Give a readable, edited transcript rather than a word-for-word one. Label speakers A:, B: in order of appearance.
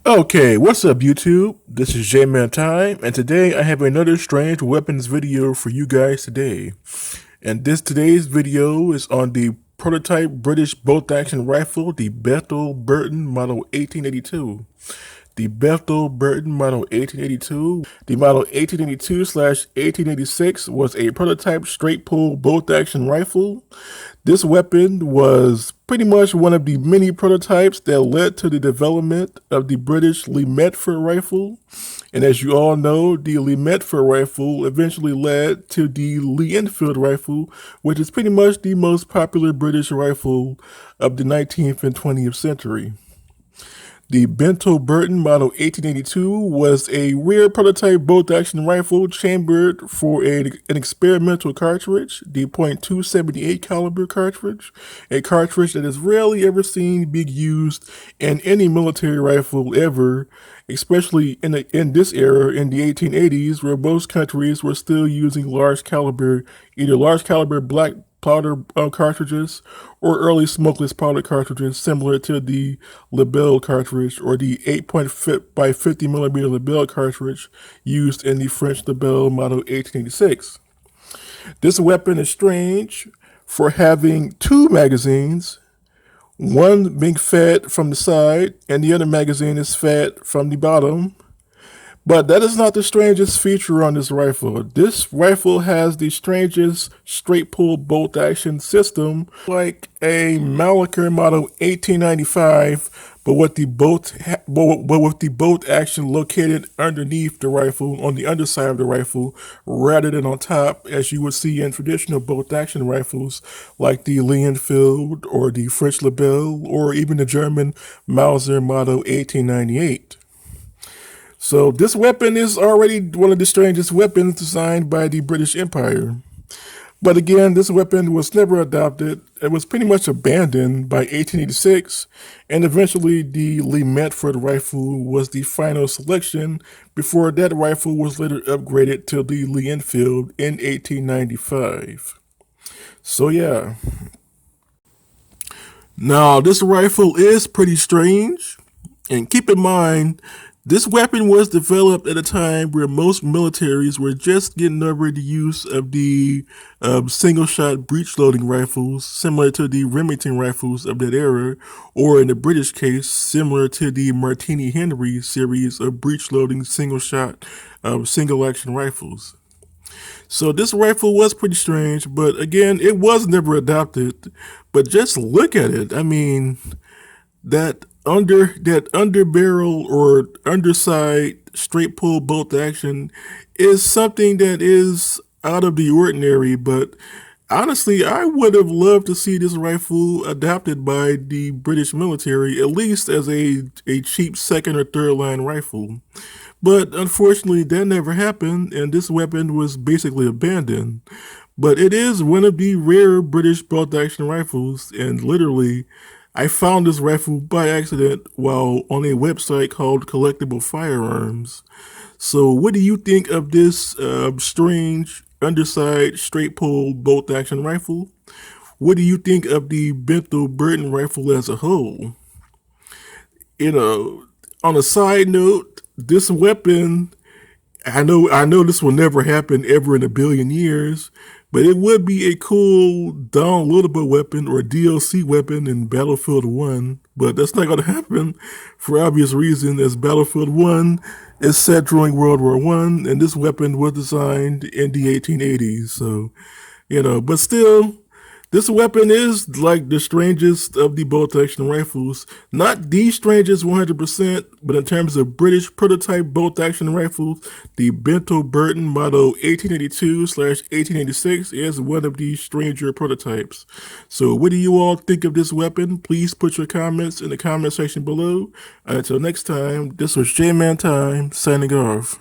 A: Okay, what's up YouTube? This is jmantime, and today I have another strange weapons video for you guys today. And today's video is on the prototype British bolt-action rifle, the Bethel Burton Model 1882. The Bethel Burton Model 1882. The Model 1882/1886 was a prototype straight-pull bolt-action rifle. This weapon was pretty much one of the many prototypes that led to the development of the British lee-enfield rifle. And as you all know, the lee-enfield rifle eventually led to the lee-enfield rifle, which is pretty much the most popular British rifle of the 19th and 20th century. The Bethel Burton Model 1882 was a rare prototype bolt-action rifle chambered for an experimental cartridge, the .278 caliber cartridge, a cartridge that is rarely ever seen being used in any military rifle ever, especially in this era in the 1880s, where most countries were still using either large caliber black powder cartridges or early smokeless powder cartridges similar to the Lebel cartridge or the 8.5 by 50 millimeter Lebel cartridge used in the French Lebel Model 1886. This weapon is strange for having two magazines, one being fed from the side and the other magazine is fed from the bottom. But that is not the strangest feature on this rifle. This rifle has the strangest straight pull bolt action system, like a Maliker Model 1895, but with the bolt action located underneath the rifle, on the underside of the rifle, rather than on top, as you would see in traditional bolt action rifles, like the lee-enfield or the French Lebel, or even the German Mauser Model 1898. So this weapon is already one of the strangest weapons designed by the British Empire. But again, this weapon was never adopted. It was pretty much abandoned by 1886, and eventually the lee-enfield rifle was the final selection before that rifle was later upgraded to the lee-enfield in 1895. So yeah. Now this rifle is pretty strange, and keep in mind, this weapon was developed at a time where most militaries were just getting over the use of the single-shot breech-loading rifles, similar to the Remington rifles of that era, or in the British case, similar to the Martini-Henry series of breech-loading single-shot single-action rifles. So this rifle was pretty strange, but again, it was never adopted. But just look at it. I mean, that underbarrel or underside straight pull bolt action is something that is out of the ordinary, but honestly, I would have loved to see this rifle adopted by the British military, at least as a cheap second or third line rifle. But unfortunately, that never happened, and this weapon was basically abandoned. But it is one of the rare British bolt action rifles, and literally, I found this rifle by accident while on a website called Collectible Firearms. So what do you think of this strange underside straight pull bolt action rifle? What do you think of the Bethel Burton rifle as a whole? On a side note, this weapon, I know this will never happen ever in a billion years, but it would be a cool downloadable weapon or DLC weapon in Battlefield 1. But that's not going to happen for obvious reasons, as Battlefield 1 is set during World War I, and this weapon was designed in the 1880s. So, but still, this weapon is like the strangest of the bolt-action rifles. Not the strangest 100%, but in terms of British prototype bolt-action rifles, the Bethel Burton Model 1882/1886 is one of the stranger prototypes. So what do you all think of this weapon? Please put your comments in the comment section below. Until next time, this was J-Man Time, signing off.